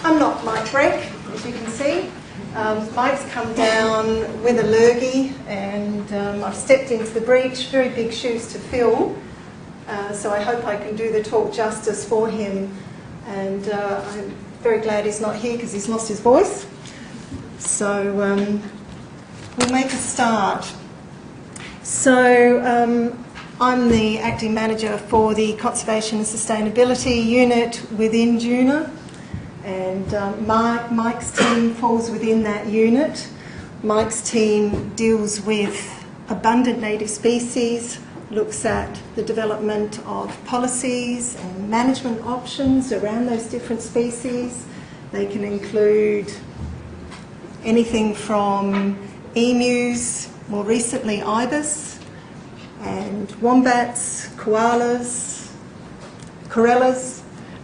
I'm not Mike Greig, as you can see. Mike's come down with a lurgy, and I've stepped into the breach, very big shoes to fill, so I hope I can do the talk justice for him, and I'm very glad he's not here because he's lost his voice. So we'll make a start. So I'm the acting manager for the Conservation and Sustainability unit within JUNA, and Mike's team falls within that unit. Mike's team deals with abundant native species, looks at the development of policies and management options around those different species. They can include anything from emus, more recently ibis, and wombats, koalas, corellas.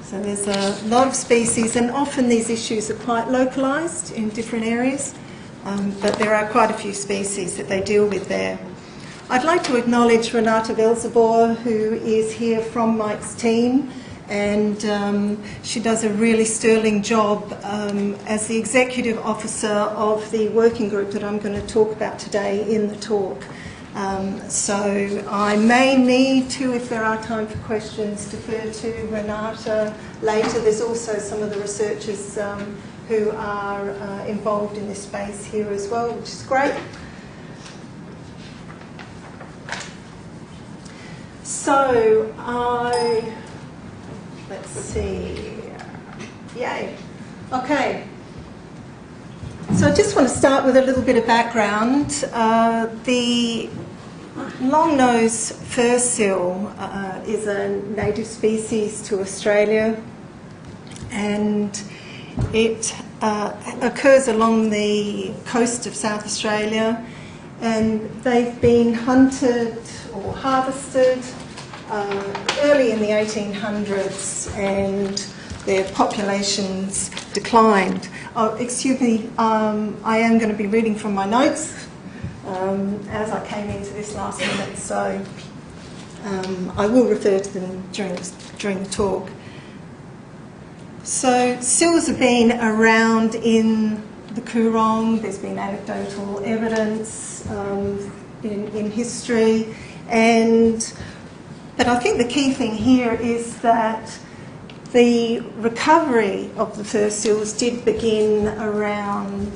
So there's a lot of species, and often these issues are quite localised in different areas, but there are quite a few species that they deal with there. I'd like to acknowledge Renata Belzebor, who is here from Mike's team, and she does a really sterling job as the executive officer of the working group that I'm going to talk about today in the talk. So I may need to, if there are time for questions, defer to Renata later. There's also some of the researchers who are involved in this space here as well, which is great. So let's see, yay, okay. So I just want to start with a little bit of background. The long-nosed fur seal is a native species to Australia, and it occurs along the coast of South Australia, and they've been hunted or harvested early in the 1800s, and their populations declined. Oh, excuse me, I am going to be reading from my notes as I came into this last minute, so I will refer to them during the talk. So seals have been around in the Coorong. There's been anecdotal evidence in history, but I think the key thing here is that the recovery of the fur seals did begin around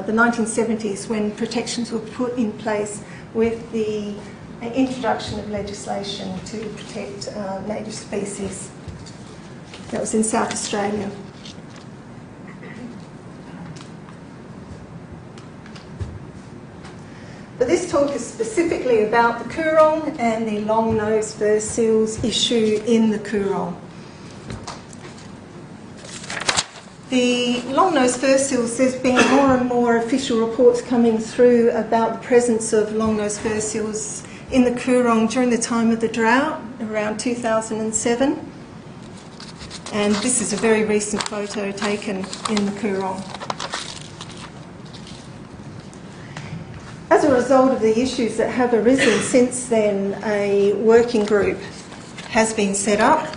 the 1970s, when protections were put in place with the introduction of legislation to protect native species. That was in South Australia. But this talk is specifically about the Coorong and the long-nosed fur seals issue in the Coorong. The long-nosed fur seals, there's been more and more official reports coming through about the presence of long-nosed fur seals in the Coorong during the time of the drought, around 2007. And this is a very recent photo taken in the Coorong. As a result of the issues that have arisen since then, a working group has been set up.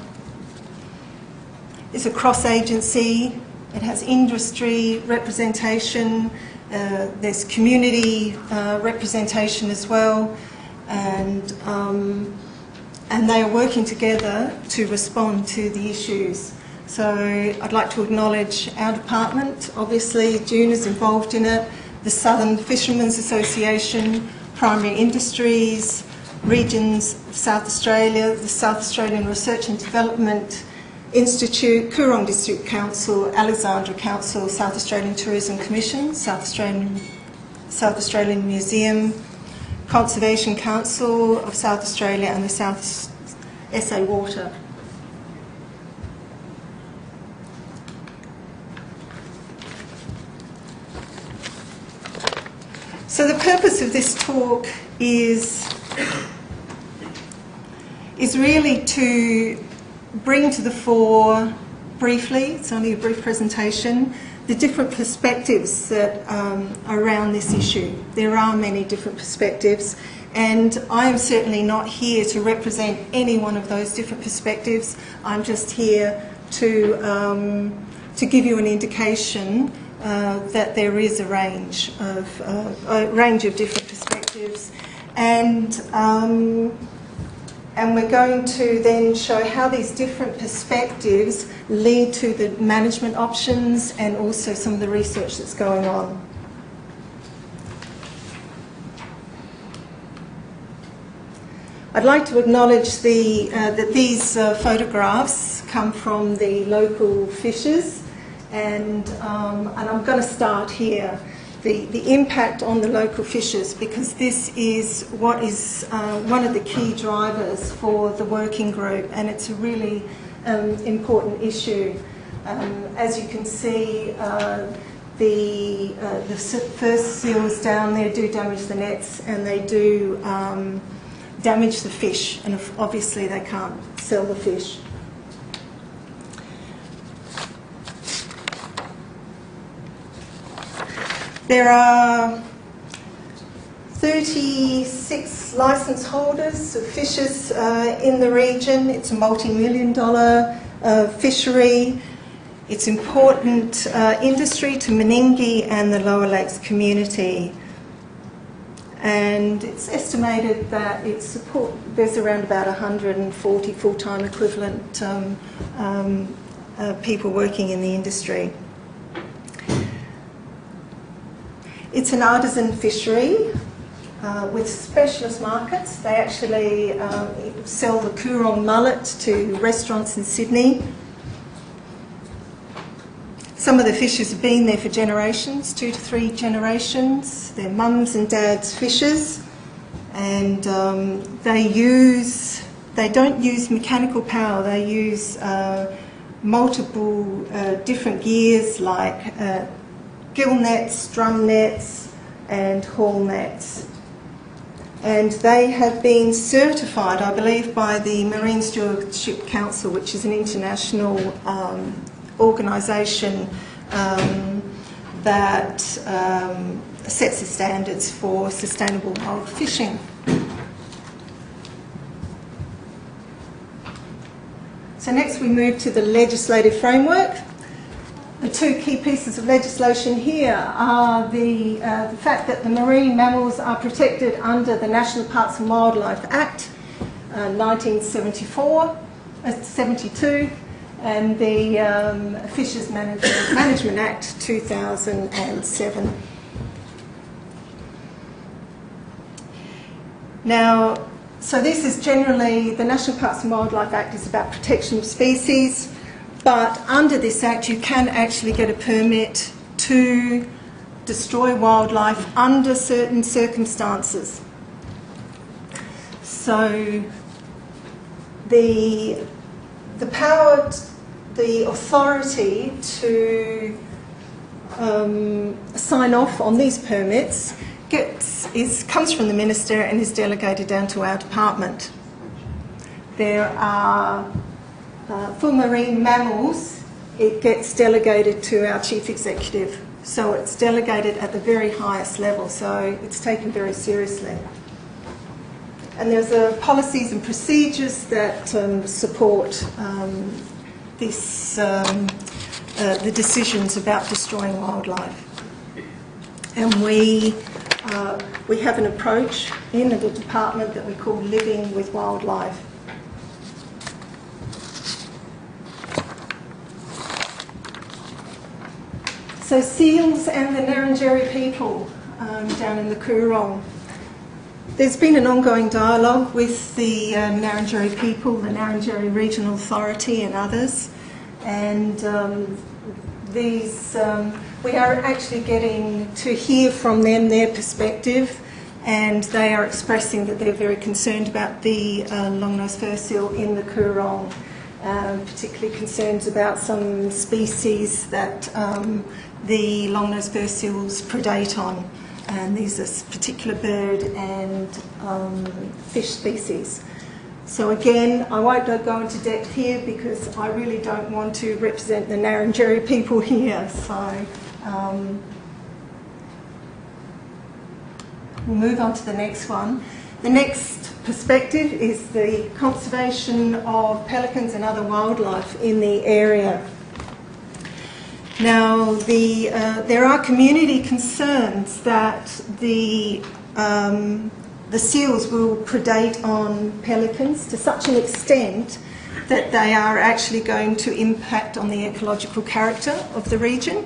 It's a cross-agency. It has industry representation, there's community representation as well, and they are working together to respond to the issues. So I'd like to acknowledge our department. Obviously, JUNA's involved in it, the Southern Fishermen's Association, Primary Industries, Regions of South Australia, the South Australian Research and Development Institute, Coorong District Council, Alexandra Council, South Australian Tourism Commission, South Australian Museum, Conservation Council of South Australia, and the South SA Water. So the purpose of this talk is really to bring to the fore, briefly, it's only a brief presentation, the different perspectives that around this issue. There are many different perspectives, and I am certainly not here to represent any one of those different perspectives. I'm just here to to give you an indication that there is a range of different perspectives, and we're going to then show how these different perspectives lead to the management options and also some of the research that's going on. I'd like to acknowledge that these photographs come from the local fishers, and I'm going to start here. The impact on the local fishers, because this is what is one of the key drivers for the working group, and it's a really important issue. As you can see, the first seals down there do damage the nets, and they do damage the fish, and obviously they can't sell the fish. There are 36 licence holders of fishers in the region. It's a multi-million-dollar fishery. It's important industry to Meningie and the Lower Lakes community. And it's estimated that there's around about 140 full-time equivalent people working in the industry. It's an artisan fishery with specialist markets. They actually sell the Coorong mullet to restaurants in Sydney. Some of the fishers have been there for generations, 2 to 3 generations. They're mums and dads fishers, and they don't use mechanical power. They use multiple different gears like gill nets, drum nets and haul nets. And they have been certified, I believe, by the Marine Stewardship Council, which is an international organisation that sets the standards for sustainable wild fishing. So next we move to the legislative framework. The 2 key pieces of legislation here are the fact that the marine mammals are protected under the National Parks and Wildlife Act 1972, and the Fisheries Management Act 2007. Now, so this is generally, the National Parks and Wildlife Act is about protection of species. But under this Act, you can actually get a permit to destroy wildlife under certain circumstances. So the power, the authority to sign off on these permits comes from the Minister and is delegated down to our department. There are for marine mammals, it gets delegated to our Chief Executive. So it's delegated at the very highest level, so it's taken very seriously. And there's policies and procedures that support the decisions about destroying wildlife. And we have an approach in the department that we call Living with Wildlife. So seals and the Ngarrindjeri people down in the Coorong. There's been an ongoing dialogue with the Ngarrindjeri people, the Ngarrindjeri Regional Authority and others, and we are actually getting to hear from them their perspective, and they are expressing that they're very concerned about the long-nosed fur seal in the Coorong, particularly concerns about some species that the long-nosed fur seals predate on, and these are particular bird and fish species. So again, I won't go into depth here because I really don't want to represent the Ngarrindjeri people here. So we'll move on to the next one. The next perspective is the conservation of pelicans and other wildlife in the area. Now, there are community concerns that the seals will predate on pelicans to such an extent that they are actually going to impact on the ecological character of the region.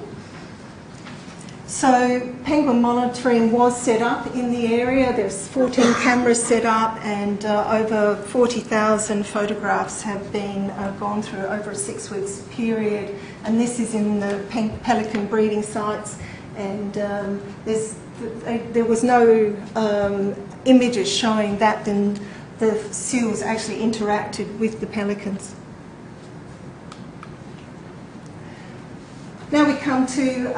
So penguin monitoring was set up in the area. There's 14 cameras set up, and over 40,000 photographs have been gone through over a 6 weeks period. And this is in the pelican breeding sites, and there was no images showing that then the seals actually interacted with the pelicans. Now we come to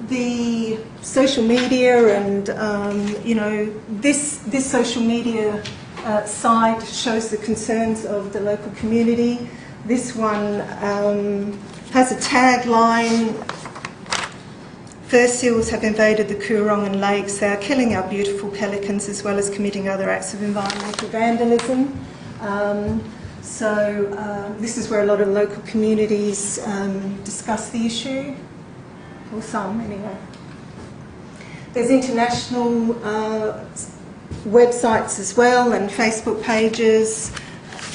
the social media, and this social media site shows the concerns of the local community. This one has a tagline: "Fur seals have invaded the Coorong and lakes. They are killing our beautiful pelicans as well as committing other acts of environmental vandalism." This is where a lot of local communities discuss the issue, or some anyway. There's international websites as well, and Facebook pages.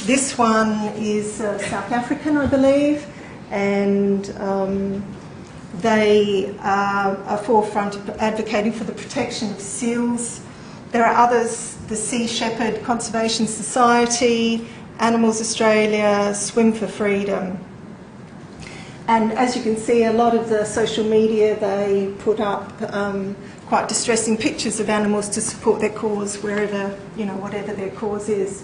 This one is South African, I believe, and they are forefront advocating for the protection of seals. There are others: the Sea Shepherd Conservation Society, Animals Australia, Swim for Freedom. And as you can see, a lot of the social media, they put up quite distressing pictures of animals to support their cause wherever, whatever their cause is.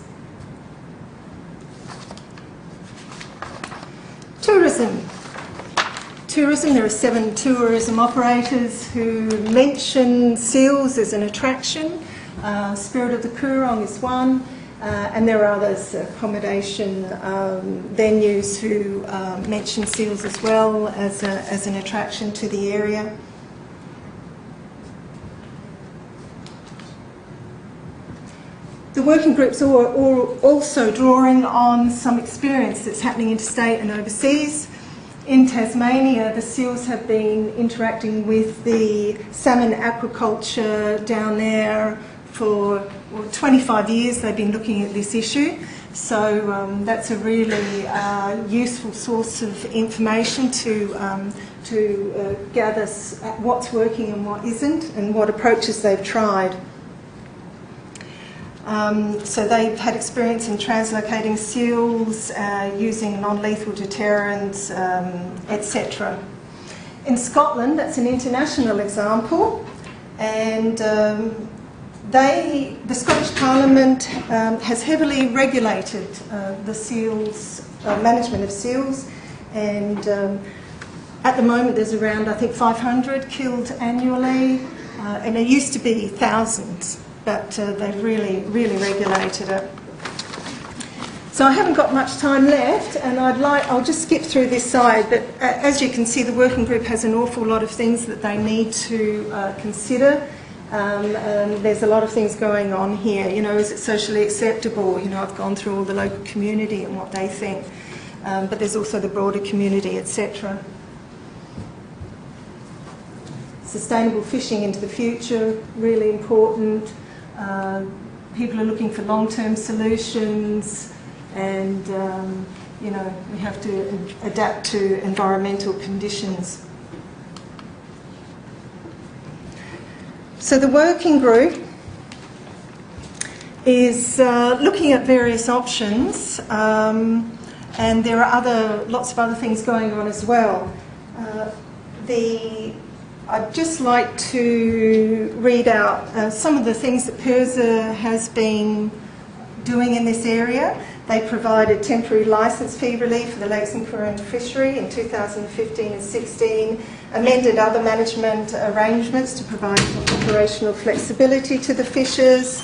Tourism. There are 7 tourism operators who mention seals as an attraction. Spirit of the Coorong is one. And there are others, accommodation venues, who mention seals as well as an attraction to the area. The working groups are also drawing on some experience that's happening interstate and overseas. In Tasmania, the seals have been interacting with the salmon aquaculture down there for 25 years. They've been looking at this issue, so that's a really useful source of information to gather what's working and what isn't, and what approaches they've tried. So they've had experience in translocating seals, using non-lethal deterrents, etc. In Scotland, that's an international example, and the Scottish Parliament has heavily regulated the seals, management of seals, and at the moment there's around, I think, 500 killed annually, and there used to be thousands, but they've really regulated it. So I haven't got much time left, and I'll just skip through this side, but as you can see, the working group has an awful lot of things that they need to consider. There's a lot of things going on here. Is it socially acceptable? I've gone through all the local community and what they think, but there's also the broader community, etc. Sustainable fishing into the future, really important. People are looking for long-term solutions, and we have to adapt to environmental conditions. So the working group is looking at various options, and there are lots of other things going on as well. I'd just like to read out some of the things that PIRSA has been doing in this area. They provided temporary licence fee relief for the Lakes and Coorong fishery in 2015 and 16, amended other management arrangements to provide operational flexibility to the fishers.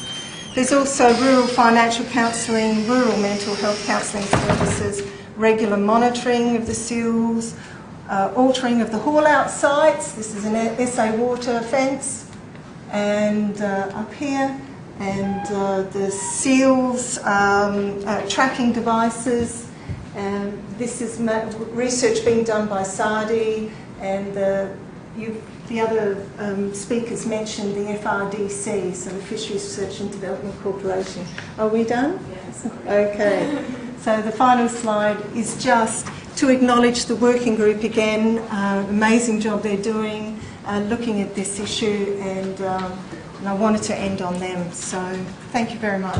There's also rural financial counselling, rural mental health counselling services, regular monitoring of the seals, altering of the haul-out sites. This is an SA water fence, and up here, and the seals tracking devices. This is research being done by SARDI, And the other speakers mentioned the FRDC, so the Fisheries Research and Development Corporation. Are we done? Yes. Okay. So the final slide is just to acknowledge the working group again. Amazing job they're doing, looking at this issue, and I wanted to end on them. So thank you very much.